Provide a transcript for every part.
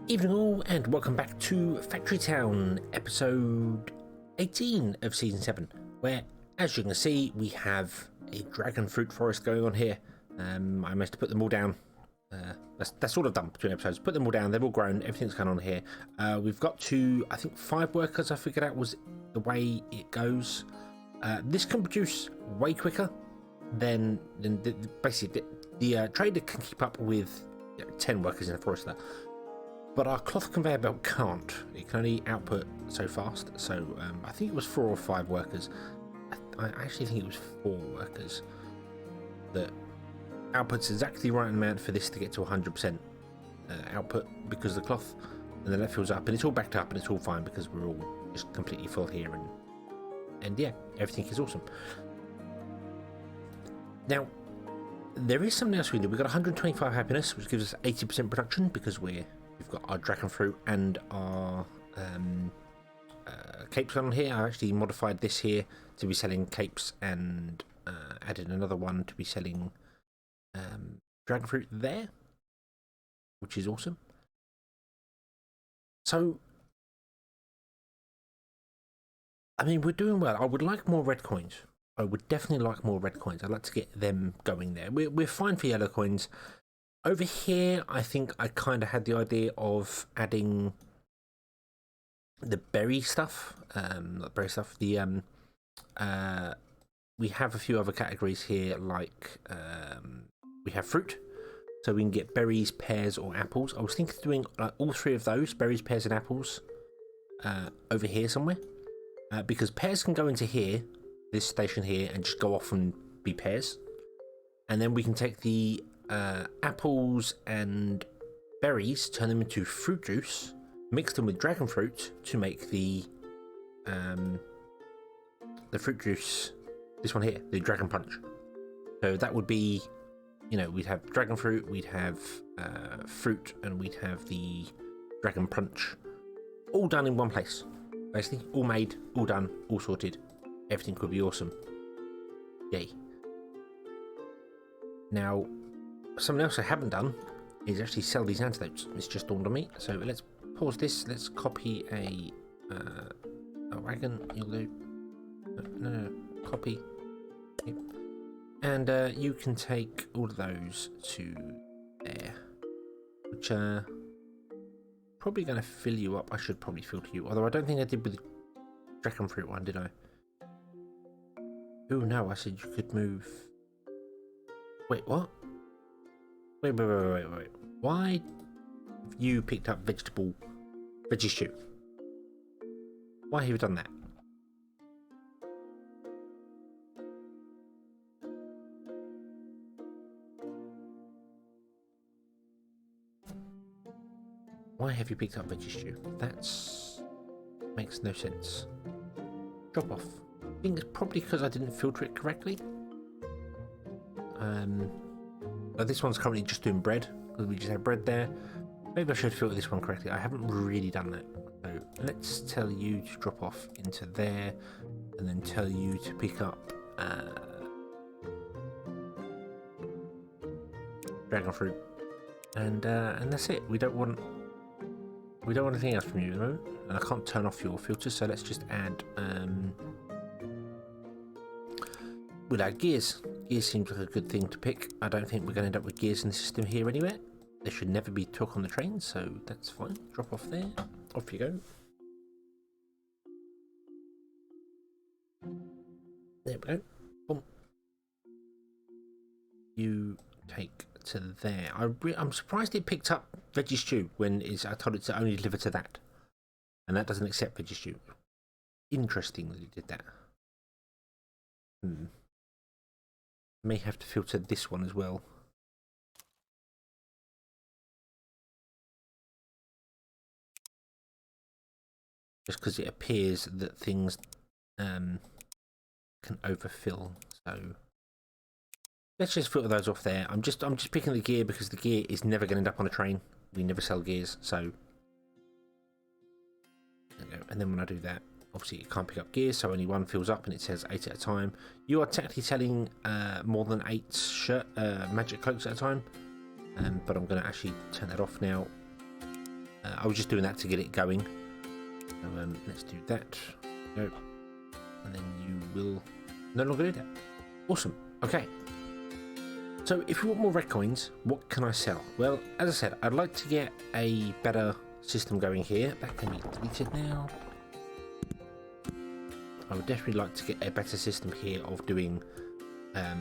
Evening all, and welcome back to Factory Town, episode 18 of season 7, where, as you can see, we have a dragon fruit forest going on here. I managed to put them all down. That's all I've done between episodes. Put them all down, they've all grown, everything's going on here. We've got to, I think, 5 workers, I figured out was the way it goes. This can produce way quicker than basically the trader can keep up with 10 workers in a forest there. But our cloth conveyor belt can't. It can only output so fast. So I think it was 4 or 5 workers. I actually think it was 4 workers that outputs exactly the right amount for this to get to 100% output because the cloth, and then that fills up, and it's all backed up, and it's all fine because we're all just completely full here, and yeah, everything is awesome. Now, there is something else we do. We've got 125 happiness, which gives us 80% production because we've got our dragon fruit and our capes on here. I actually modified this here to be selling capes and added another one to be selling dragon fruit there, which is awesome. So, I mean, we're doing well. I would like more red coins. I would definitely like more red coins. I'd like to get them going there. We're fine for yellow coins. Over here, I think I kind of had the idea of adding the berry stuff. Not berry stuff. The we have a few other categories here, like we have fruit, so we can get berries, pears, or apples. I was thinking of doing all 3 of those, berries, pears, and apples, over here somewhere, because pears can go into here, this station here, and just go off and be pears, and then we can take the apples and berries, turn them into fruit juice, mix them with dragon fruit to make the fruit juice. This one here, the dragon punch. So that would be, you know, we'd have dragon fruit, we'd have fruit, and we'd have the dragon punch, all done in one place. Basically, all made, all done, all sorted. Everything could be awesome. Yay. Now, something else I haven't done is actually sell these antidotes. It's just dawned on me. So let's pause this. Let's copy a wagon. You'll do. No. Copy. Yep. And you can take all of those to there, which probably going to fill you up. I should probably filter you, although I don't think I did with the dragon fruit one, did I? Oh no, I said you could move. Wait, what? Wait. Why have you picked up veggie stew? Why have you done that? Why have you picked up veggie stew? That's makes no sense. Drop off. I think it's probably because I didn't filter it correctly. This one's currently just doing bread because we just have bread there. Maybe I should filter this one correctly. I haven't really done that. So let's tell you to drop off into there, and then tell you to pick up dragon fruit, and that's it. We don't want anything else from you at the moment, and I can't turn off your filters. So let's just add. We'll add gears. Gears seems like a good thing to pick. I don't think we're going to end up with gears in the system here anywhere. There should never be talk on the train, so that's fine. Drop off there. Off you go. There we go. Boom. You take to there. I'm surprised it picked up veggie stew when I told it to only deliver to that. And that doesn't accept veggie stew. Interesting that it did that. May have to filter this one as well. Just because it appears that things can overfill. So let's just filter those off there. I'm just picking the gear because the gear is never going to end up on a train. We never sell gears, so there we go. And then when I do that, obviously it can't pick up gears, so only one fills up and it says 8 at a time. You are technically selling more than 8 magic cloaks at a time, but I'm going to actually turn that off now. I was just doing that to get it going. So let's do that. Go. And then you will no longer do that. Awesome. Okay. So if you want more red coins, what can I sell? Well, as I said, I'd like to get a better system going here. That can be deleted now. I would definitely like to get a better system here of doing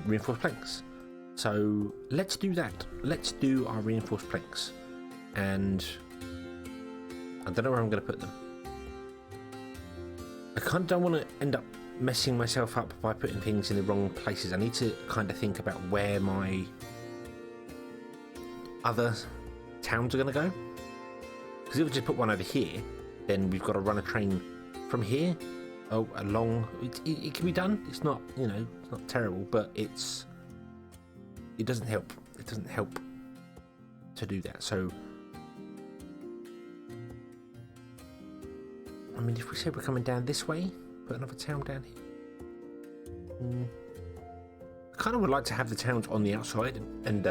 reinforced planks. So let's do that. Let's do our reinforced planks. And I don't know where I'm going to put them. I kind of don't want to end up messing myself up by putting things in the wrong places. I need to kind of think about where my other towns are going to go. Because if we just put one over here, then we've got to run a train from here along. It can be done. It's not, you know, it's not terrible, but it doesn't help. It doesn't help to do that. So I mean, if we say we're coming down this way, put another town down here. I kind of would like to have the towns on the outside and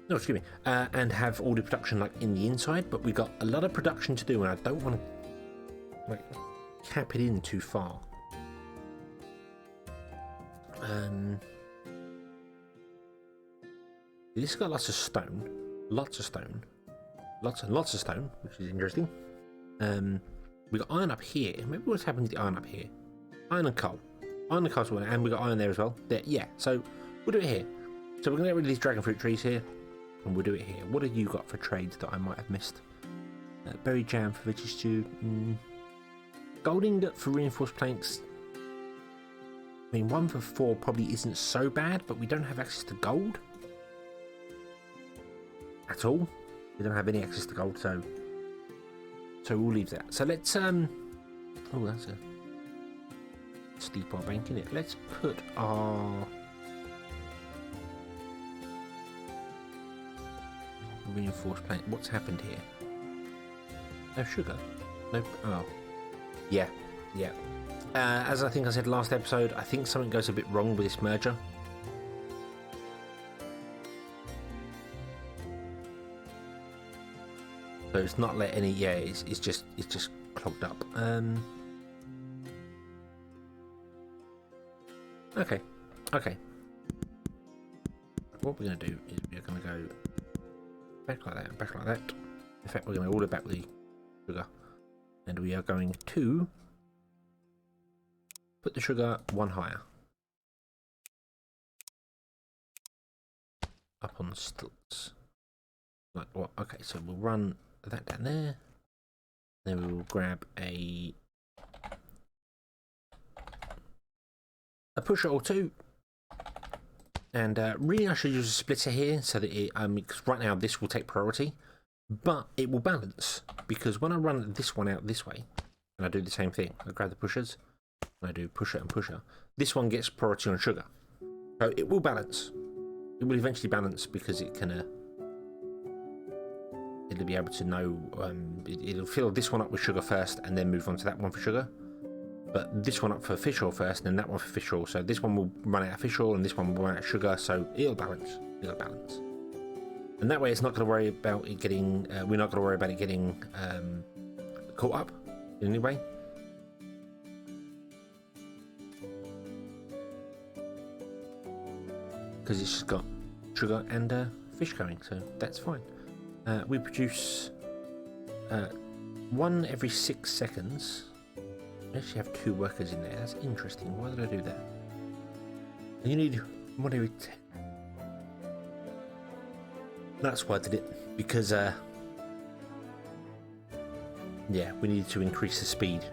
no, excuse me, and have all the production like in the inside. But we got a lot of production to do, and I don't want to like cap it in too far. This has got lots of stone, lots and lots of stone, which is interesting. We got iron up here. Maybe what's happened to the iron up here? Iron and coal. Iron and coal, and we got iron there as well. There, yeah. So we'll do it here. So we're gonna get rid of these dragon fruit trees here, and we'll do it here. What have you got for trades that I might have missed? Berry jam for veggie stew. Gold ingot for reinforced planks. I mean, 1 for 4 probably isn't so bad, but we don't have access to gold at all. We don't have any access to gold, so we'll leave that. So let's oh, that's a steep bar bank in it. Let's put our reinforced plank. What's happened here? No sugar. Nope. Oh, yeah. As I think I said last episode, I think something goes a bit wrong with this merger. So it's not let any. Yeah, it's just clogged up. Okay. What we're gonna do is we're gonna go back like that, and back like that. In fact, we're gonna order back the sugar, and we are going to put the sugar 1 higher up on the stilts. Like what? Okay, so we'll run that down there. Then we will grab a pusher or two, and really I should use a splitter here so that it because right now this will take priority, but it will balance, because when I run this one out this way and I do the same thing, I grab the pushers and I do pusher and pusher, this one gets priority on sugar, so it will balance. It will eventually balance because it can it'll be able to know, it'll fill this one up with sugar first and then move on to that one for sugar, but this one up for fish oil first and then that one for fish oil. So this one will run out of fish oil and this one will run out of sugar, so it'll balance. And that way it's not going to worry about it getting, we're not going to worry about it getting caught up in any way. Because it's just got sugar and fish going, so that's fine. We produce 1 every 6 seconds. We actually have 2 workers in there. That's interesting. Why did I do that? And you need 1 every 10. That's why I did it. Because, yeah, we needed to increase the speed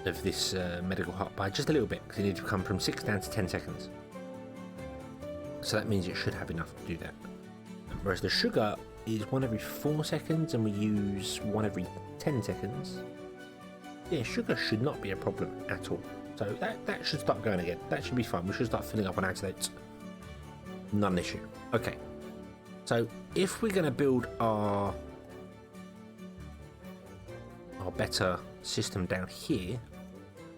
of this medical hut by just a little bit, because it needed to come from 6 down to 10 seconds. So that means it should have enough to do that. Whereas the sugar is 1 every 4 seconds, and we use 1 every 10 seconds. Yeah, sugar should not be a problem at all. So that should start going again. That should be fine. We should start filling up on antidotes. Not an issue. Okay. So if we're going to build our better system down here,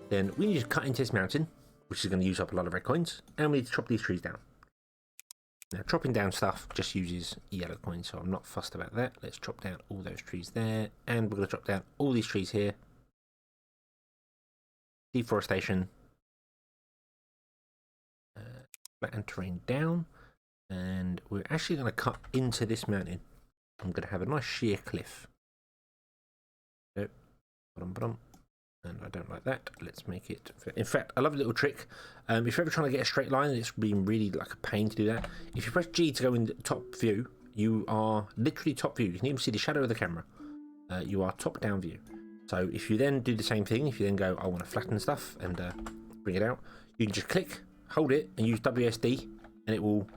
then we need to cut into this mountain, which is going to use up a lot of red coins, and we need to chop these trees down. Now, chopping down stuff just uses yellow coins, so I'm not fussed about that. Let's chop down all those trees there, and we're going to chop down all these trees here. Deforestation. Flatten terrain down, and we're actually going to cut into this mountain. I'm going to have a nice sheer cliff. So, and I don't like that. Let's make it. In fact, I love a little trick. If you're ever trying to get a straight line, and it's been really like a pain to do that. If you press G to go in the top view, you are literally top view. You can even see the shadow of the camera. You are top down view. So if you then do the same thing, if you then go, I want to flatten stuff and bring it out, you can just click, hold it, and use WSD, and it will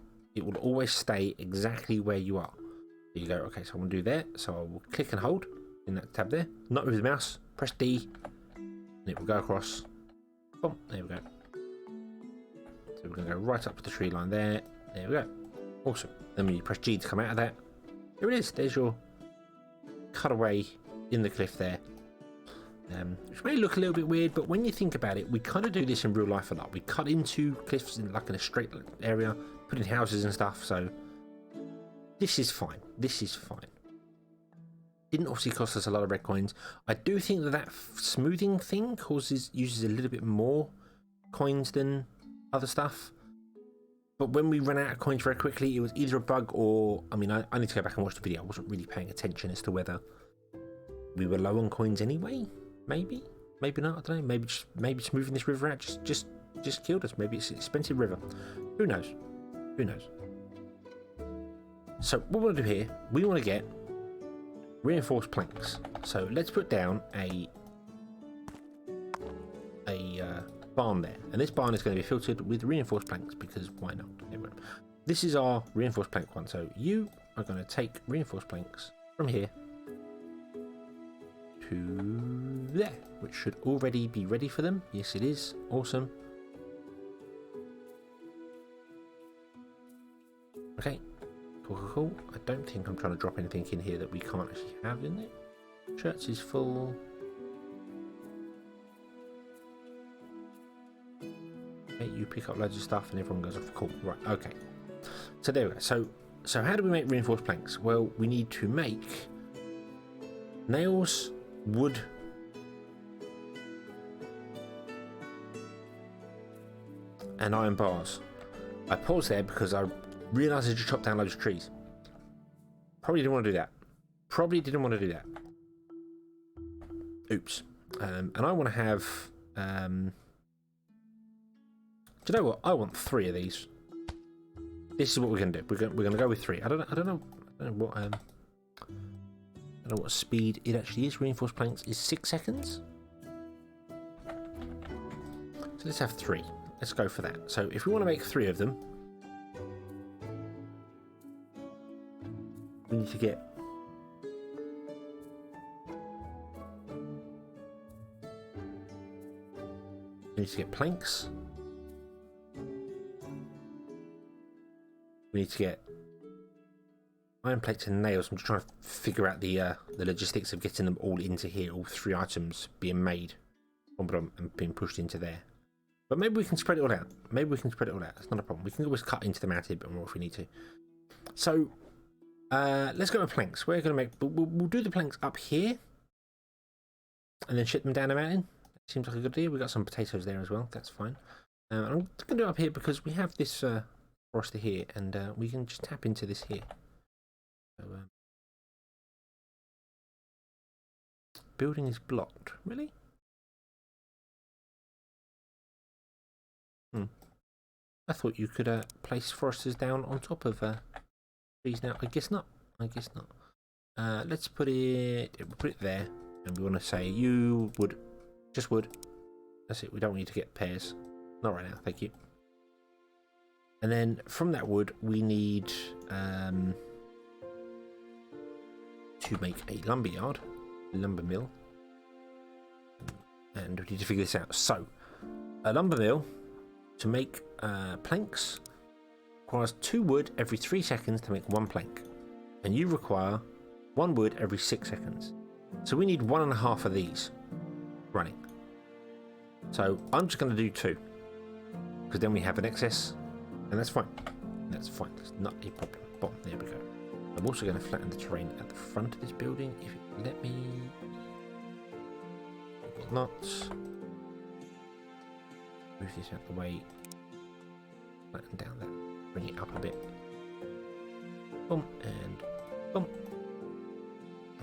always stay exactly where you are. So you go, okay, so I want to do that. So I will click and hold in that tab there. Not with the mouse. Press D. And it will go across. Boom, there we go. So we're going to go right up to the tree line there. There we go. Awesome. Then when you press G to come out of that, there it is. There's your cutaway in the cliff there. Which may look a little bit weird, but when you think about it, we kind of do this in real life a lot. We cut into cliffs in like in a straight area, put in houses and stuff. So this is fine. This is fine. Didn't obviously cost us a lot of red coins. I do think that smoothing thing uses a little bit more coins than other stuff. But when we ran out of coins very quickly, it was either a bug or... I mean, I need to go back and watch the video. I wasn't really paying attention as to whether we were low on coins anyway. Maybe. Maybe not. I don't know. Maybe smoothing this river out just killed us. Maybe it's an expensive river. Who knows? Who knows? So what we want to do here, we want to get reinforced planks. So let's put down a barn there, and this barn is going to be filtered with reinforced planks because why not? Anyway, this is our reinforced plank one. So you are going to take reinforced planks from here to there, which should already be ready for them. Yes, it is. Awesome. Okay. Cool. I don't think I'm trying to drop anything in here that we can't actually have in it. Church is full. Okay, you pick up loads of stuff and everyone goes off. Cool. Right. Okay. So there we go. So how do we make reinforced planks? Well, we need to make nails, wood, and iron bars. I paused there because I realised I just chopped down loads of trees. Probably didn't want to do that. Oops. And I want to have... do you know what? I want 3 of these. This is what we're going to do. We're going to go with 3. I don't know what speed it actually is. Reinforced planks is 6 seconds. So let's have 3. Let's go for that. So if we want to make 3 of them, we need to get planks. We need to get iron plates and nails. I'm just trying to figure out the logistics of getting them all into here. All 3 items being made and being pushed into there. But maybe we can spread it all out. That's not a problem. We can always cut into the mountain a bit more if we need to. So let's go with planks. We're going to make... We'll do the planks up here and then ship them down the mountain. Seems like a good idea. We've got some potatoes there as well. That's fine. I'm going to do it up here because we have this forester here and we can just tap into this here. So, building is blocked. Really? I thought you could place foresters down on top of trees now. I guess not. Let's put it... We'll put it there. And we want to say you would... Just wood. That's it. We don't need to get pears. Not right now. Thank you. And then from that wood, we need to make a lumber yard. Lumber mill. And we need to figure this out. So, a lumber mill to make planks requires 2 wood every 3 seconds to make 1 plank. And you require 1 wood every 6 seconds. So we need 1.5 of these running. So I'm just going to do 2 because then we have an excess and that's fine. That's fine. That's not a problem. Boom, there we go. I'm also going to flatten the terrain at the front of this building. If it let me. It will not. Move this out the way. Flatten down that. Bring it up a bit. Boom and boom.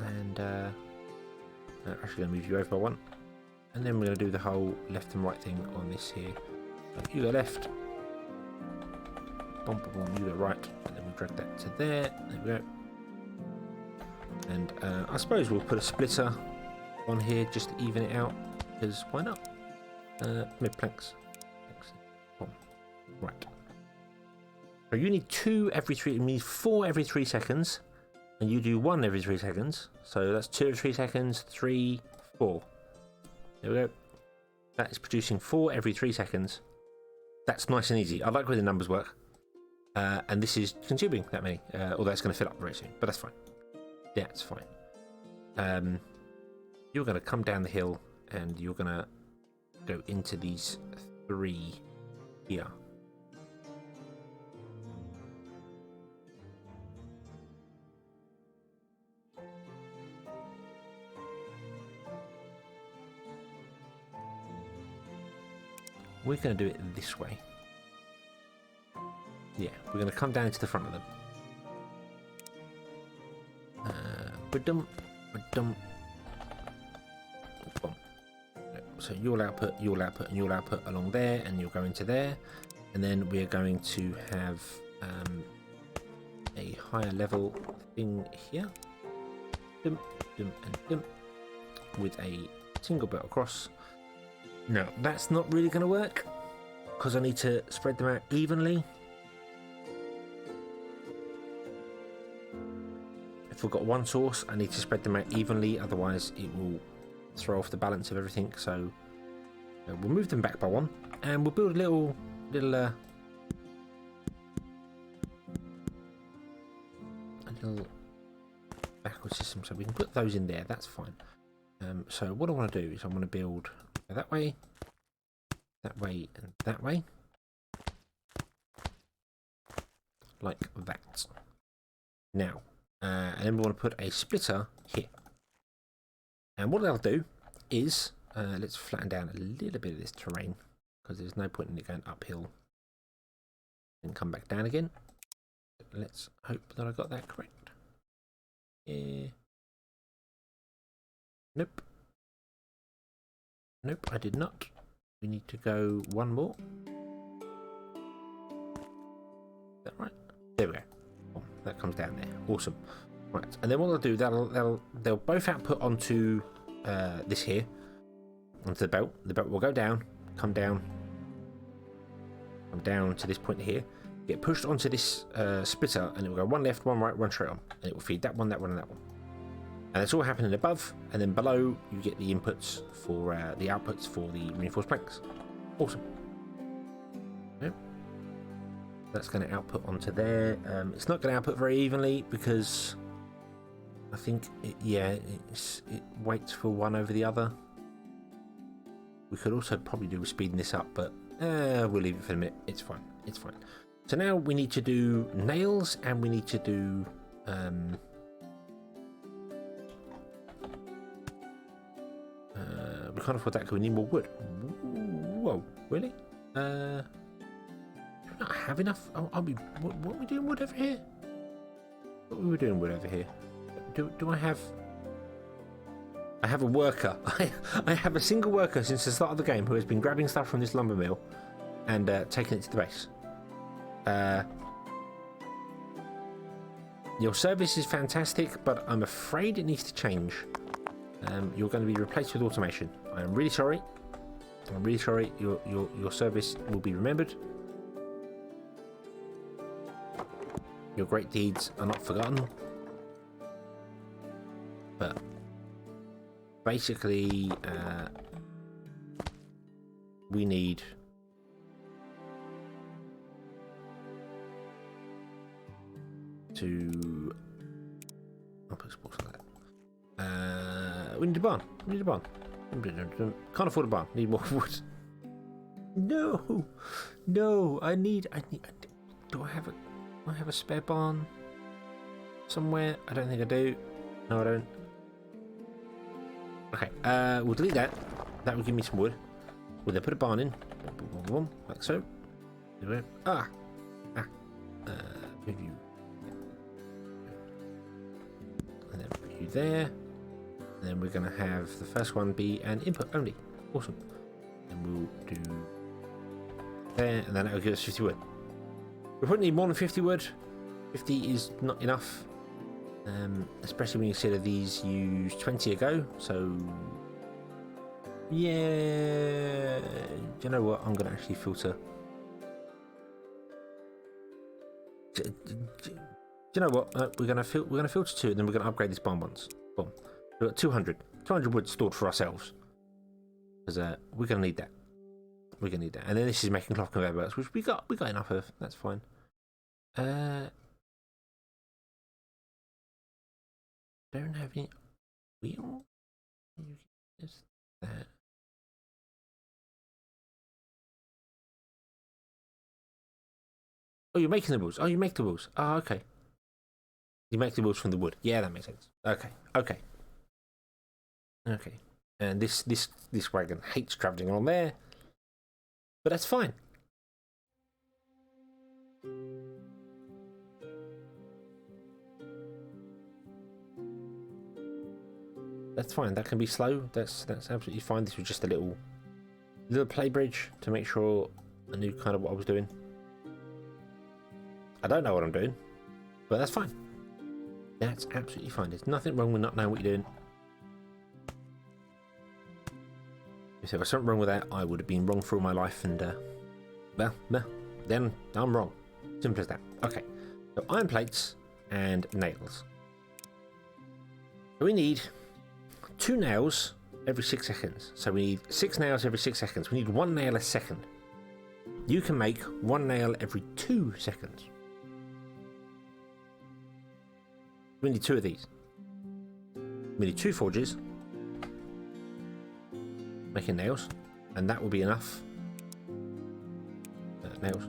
And I'm actually going to move you over by one. And then we're going to do the whole left and right thing on this here. So you go left. Boom, boom, boom, you go right. And then we'll drag that to there. There we go. And I suppose we'll put a splitter on here just to even it out. Because why not? Mid planks. Boom. Right. So you need 2 every 3, it means 4 every 3 seconds. And you do 1 every 3 seconds. So that's 2 every 3 seconds, 3, 4. There we go. That is producing 4 every 3 seconds. That's nice and easy. I like where the numbers work. And this is consuming that many. Although it's going to fill up very soon. But that's fine. Yeah, it's fine. You're going to come down the hill. And you're going to go into these 3 here. We're going to do it this way. Yeah, we're going to come down into the front of them. Ba-dum, ba-dum. Boom. So you'll output, and you'll output along there, and you'll go into there. And then we're going to have a higher level thing here. Dum, dum, and dum. With a single belt across. No, that's not really going to work because I need to spread them out evenly. If we've got one source, I need to spread them out evenly, otherwise it will throw off the balance of everything. So we'll move them back by 1, and we'll build a little backward system, so we can put those in there. That's fine. So what I want to do is I want to build that way, and that way, like that. Now, and then we want to put a splitter here. And what I'll do is, let's flatten down a little bit of this terrain, because there's no point in it going uphill and come back down again. Let's hope that I got that correct. Yeah. Nope. Nope, I did not. We need to go 1 more. Is that right? There we go. Oh, that comes down there. Awesome. Right, and then what I'll do, they'll both output onto this here, onto the belt. The belt will go down, come down to this point here, get pushed onto this splitter, and it will go 1 left, 1 right, 1 straight on, and it will feed that one, that one, and that one. And it's all happening above, and then below you get the inputs for the outputs for the reinforced planks. Awesome. Yep. That's going to output onto there. It's not going to output very evenly because I think it waits for one over the other. We could also probably do with speeding this up, but we'll leave it for a minute. It's fine. It's fine. So now we need to do nails, and we need to do we can't afford that because we need more wood. Whoa, really? Do we not have enough? Oh, what are we doing wood over here? What were we doing wood over here? Do I have... I have a worker. I have a single worker since the start of the game who has been grabbing stuff from this lumber mill and taking it to the base. Your service is fantastic, but I'm afraid it needs to change. You're going to be replaced with automation. I am really sorry. I'm really sorry. Your service will be remembered. Your great deeds are not forgotten. But basically, we need to... I'll put sports on that. We need a barn. We need a barn. Can't afford a barn. Need more wood. No, no. I need. Do I have a? I have a spare barn somewhere? I don't think I do. No, I don't. Okay, we'll delete that. That will give me some wood. We'll then put a barn in. Like so. Ah! Move you. And then put you there. And then we're going to have the first one be an input only. Awesome. And we'll do there, and then that will give us 50 wood. We probably need more than 50 wood. 50 is not enough. Especially when you consider these used 20 ago. So, yeah. Do you know what? I'm going to actually filter. Do you know what? We're going to filter 2, and then we're going to upgrade this barn once. Boom. We've got 200 wood stored for ourselves. Because we're going to need that. We're going to need that. And then this is making cloth conveyor belts, which we got enough of. That's fine. Don't have any wheel. Is that? Oh, you're making the wheels. Oh, you make the wheels. Oh, okay. You make the wheels from the wood. Yeah, that makes sense. Okay. And this wagon hates travelling on there, but that's fine. That's fine. That can be slow. That's absolutely fine. This was just a little play bridge to make sure I knew kind of what I was doing. I don't know what I'm doing, but that's fine. That's absolutely fine. There's nothing wrong with not knowing what you're doing. If there was something wrong with that, I would have been wrong for all my life, and well, then I'm wrong. Simple as that. Okay, so iron plates and nails. So we need 2 nails every 6 seconds. So we need 6 nails every 6 seconds. We need 1 nail a second. You can make 1 nail every 2 seconds. We need 2 of these. We need 2 forges. Making nails, and that will be enough. Nails.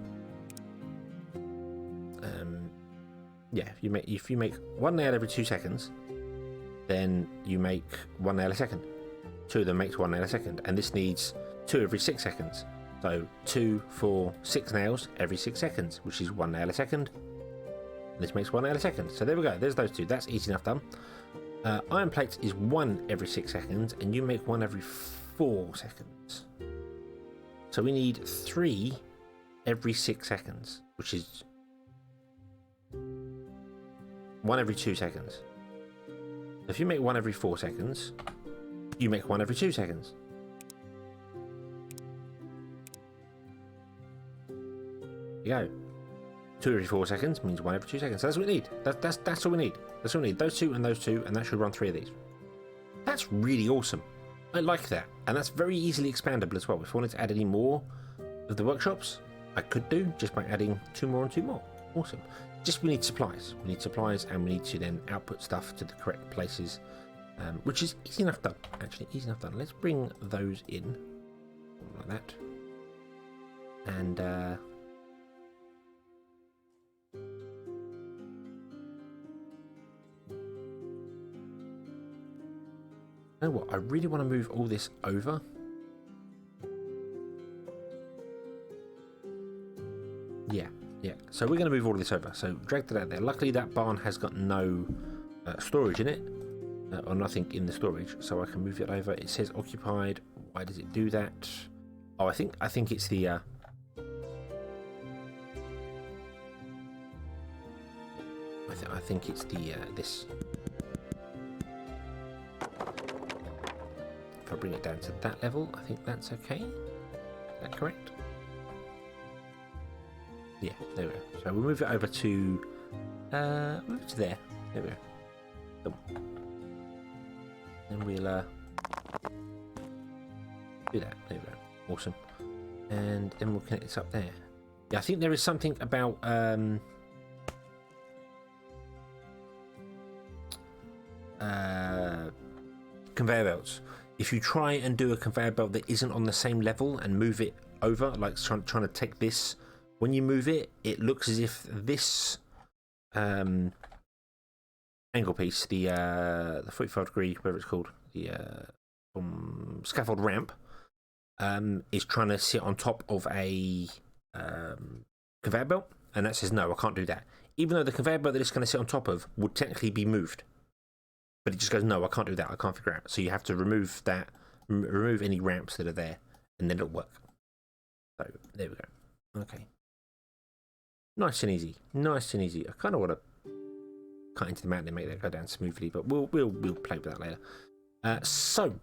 Yeah, if you make 1 nail every 2 seconds, then you make 1 nail a second. 2 of them makes 1 nail a second, and this needs 2 every 6 seconds. So 2, 4, 6 nails every 6 seconds, which is 1 nail a second. And this makes 1 nail a second. So there we go. There's those 2. That's easy enough done. Iron plates is 1 every 6 seconds, and you make 1 every 4 seconds. So we need 3 every 6 seconds, which is 1 every 2 seconds. If you make 1 every 4 seconds, you make 1 every 2 seconds. There you go. 2 every 4 seconds means 1 every 2 seconds. So that's what we need. That's all we need. That's all we need. Those 2 and those 2, and that should run 3 of these. That's really awesome. I like that. And that's very easily expandable as well. If I wanted to add any more of the workshops, I could do just by adding 2 more and 2 more. Awesome. Just we need supplies. We need supplies, and we need to then output stuff to the correct places, which is easy enough done. Actually, easy enough done. Let's bring those in like that. And you know what? I really want to move all this over. Yeah. So we're going to move all of this over. So drag that out there. Luckily, that barn has got no storage in it, or nothing in the storage, so I can move it over. It says occupied. Why does it do that? Oh, I think it's the. I think it's the this. If I bring it down to that level, I think that's okay. Is that correct? Yeah, there we go. So we'll move it over to move it to there. There we go. Boom. Then we'll do that. There we go. Awesome. And then we'll connect this up there. Yeah, I think there is something about conveyor belts. If you try and do a conveyor belt that isn't on the same level and move it over, like trying to take this, when you move it, it looks as if this angle piece, the 45-degree, whatever it's called, the scaffold ramp, is trying to sit on top of a conveyor belt, and that says no, I can't do that. Even though the conveyor belt that it's going to sit on top of would technically be moved, but it just goes no, I can't do that. I can't figure it out. So you have to remove that, remove any ramps that are there, and then it'll work. So there we go. Okay, nice and easy. Nice and easy. I kind of want to cut into the mountain and make that go down smoothly, but we'll play with that later. So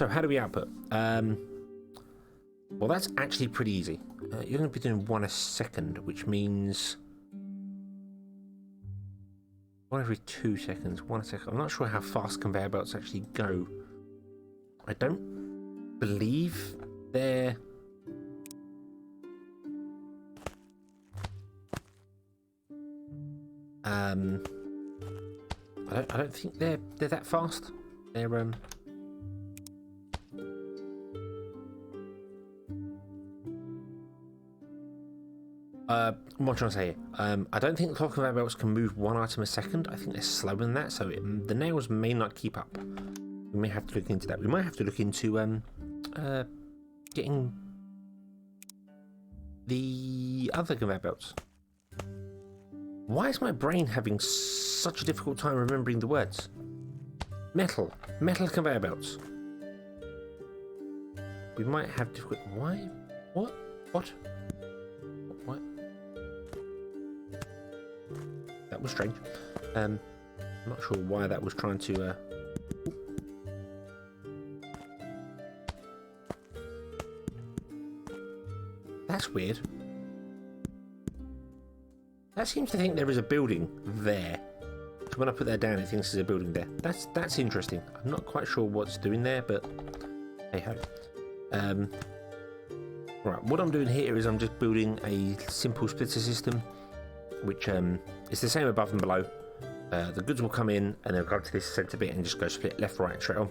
how do we output? Well, that's actually pretty easy. You're going to be doing 1 a second, which means 1 every 2 seconds, 1 a second. I'm not sure how fast conveyor belts actually go. I don't believe they're... I don't think they're that fast. They're what am I trying to say here? I don't think the clock conveyor belts can move 1 item a second. I think they're slower than that, so the nails may not keep up. We may have to look into that. We might have to look into getting the other conveyor belts. Why is my brain having such a difficult time remembering the words? Metal conveyor belts. We might have difficult. Why? What? What? That was strange. I'm not sure why that was trying to. That's weird. That seems to think there is a building there. So when I put that down, it thinks there's a building there. That's interesting. I'm not quite sure what's doing there, but hey ho. Right, what I'm doing here is I'm just building a simple splitter system, which is the same above and below. The goods will come in and they'll go to this centre bit and just go split left, right, and straight on.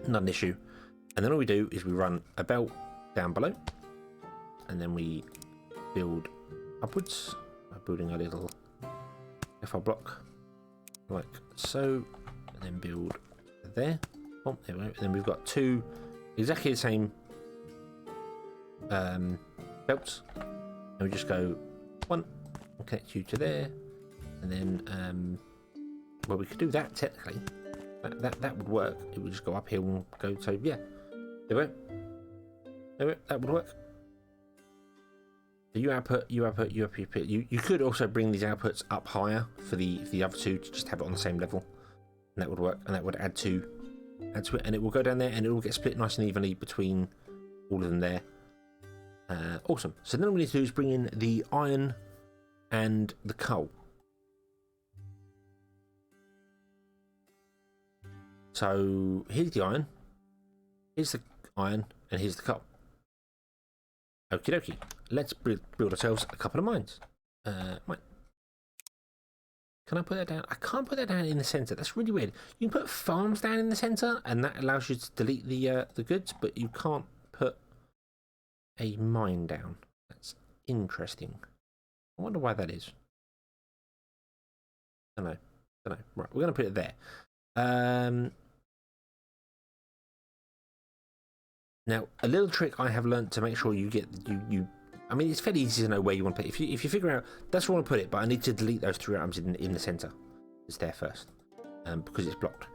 Not an issue. And then all we do is we run a belt down below, and then we build upwards by building a little FR block like so, and then build there. Oh, there we go. And then we've got 2 exactly the same belts, and we just go 1 and connect you to there, and then well, we could do that technically. That would work. It would just go uphill and go. So yeah, there we go. There we go. That would work. So you output. You could also bring these outputs up higher for the other 2 to just have it on the same level, and that would work. And that would add to it, and it will go down there, and it will get split nice and evenly between all of them there. Awesome. So then all we need to do is bring in the iron and the coal. So here's the iron, and here's the coal. Okie dokie. Let's build ourselves a couple of mines. Right. Can I put that down? I can't put that down in the centre. That's really weird. You can put farms down in the centre, and that allows you to delete the goods, but you can't put a mine down. That's interesting. I wonder why that is. I don't know. Right, we're going to put it there. Now, a little trick I have learned to make sure you get I mean, it's fairly easy to know where you want to put it. If you figure out that's where I want to put it, but I need to delete those 3 items in the center. It's there first, because it's blocked.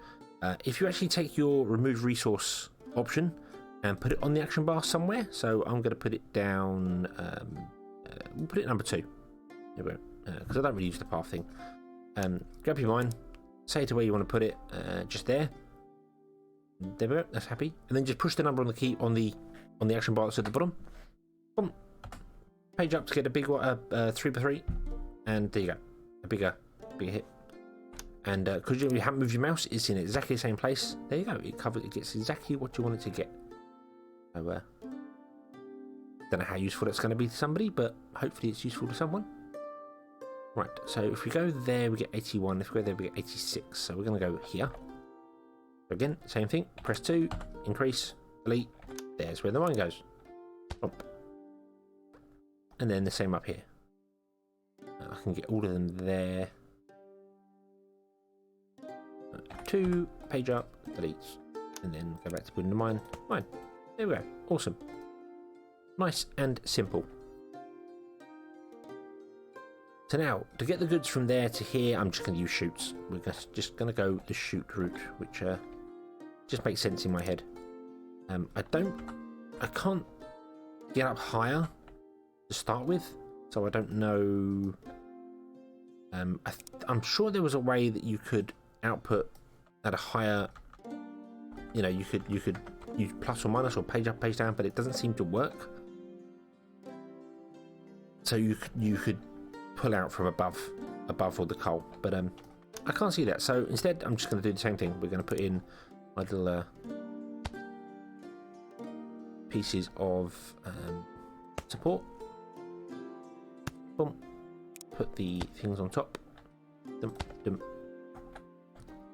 If you actually take your remove resource option and put it on the action bar somewhere, so I'm going to put it down. We'll put it number 2. There we go, because I don't really use the path thing. Grab your mine, say to where you want to put it, just there. There we go. That's happy, and then just push the number on the key on the action bar that's at the bottom. Boom. Page up to get a big 3x3, and there you go, a bigger hit. And because you haven't moved your mouse, it's in exactly the same place. There you go. It gets exactly what you want it to get. So don't know how useful that's going to be to somebody, but hopefully it's useful to someone. Right. So if we go there, we get 81. If we go there, we get 86. So we're going to go here. Again, same thing. Press 2, increase, delete. There's where the mine goes. Bump. And then the same up here. I I can get all of them there. 2, page up, deletes, and then go back to building the mine. Fine. There we go. Awesome. Nice and simple. So now, to get the goods from there to here, I'm just going to use chutes. We're just going to go the chute route, which just makes sense in my head. I can't get up higher to start with, so I don't know. I'm sure there was a way that you could output at a higher, you know, you could use plus or minus or page up, page down, but it doesn't seem to work. So you could pull out from above all the coal, but I can't see that. So instead, I'm just going to do the same thing. We're going to put in my little pieces of support. Boom. Put the things on top. Dump, dump,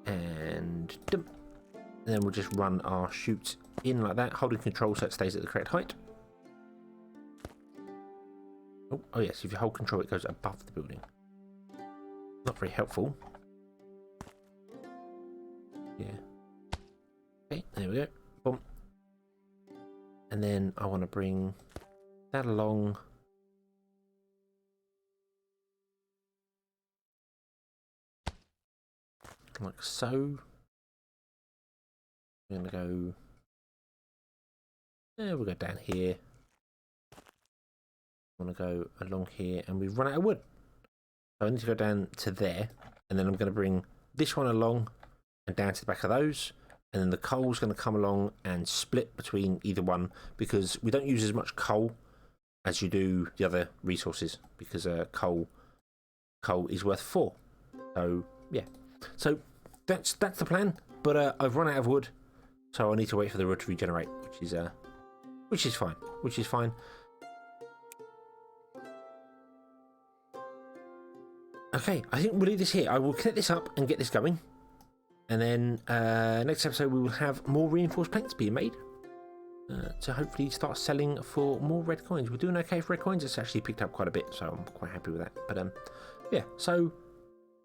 and dump. And then we'll just run our chutes in like that, holding control so it stays at the correct height. Oh yes, if you hold control it goes above the building. Not very helpful. Yeah. Okay, there we go. Boom. And then I want to bring that along. Like so. We're going to go... Yeah, we'll go down here. I want to go along here, and we've run out of wood. So I need to go down to there, and then I'm going to bring this one along and down to the back of those, and then the coal's going to come along and split between either one, because we don't use as much coal as you do the other resources, because coal is worth 4. So yeah, so that's the plan. But I've run out of wood, so I need to wait for the wood to regenerate, which is fine. Okay, I think we'll leave this here. I will connect this up and get this going. And then next episode we will have more reinforced planks being made. To hopefully start selling for more red coins. We're doing okay for red coins. It's actually picked up quite a bit, so I'm quite happy with that. But yeah, so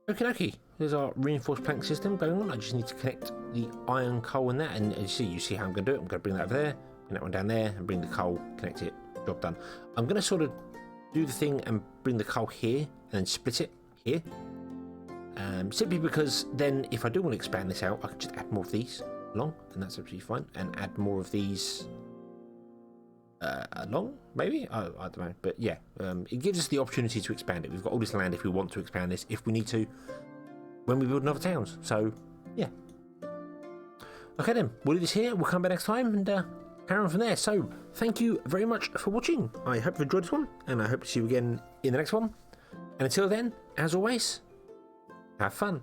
okie. There's our reinforced plank system going on. I just need to connect the iron, coal and that. And you see how I'm going to do it. I'm going to bring that over there, bring that one down there, and bring the coal, connect it, job done. I'm going to sort of do the thing and bring the coal here and then split it here, simply because then if I do want to expand this out, I can just add more of these along, and that's absolutely fine, and add more of these along, maybe, I don't know, but yeah, it gives us the opportunity to expand it. We've got all this land if we want to expand this, if we need to, when we build other towns. So yeah, okay then, we'll leave this here, we'll come back next time and carry on from there. So thank you very much for watching. I hope you enjoyed this one, and I hope to see you again in the next one. And until then, as always, have fun.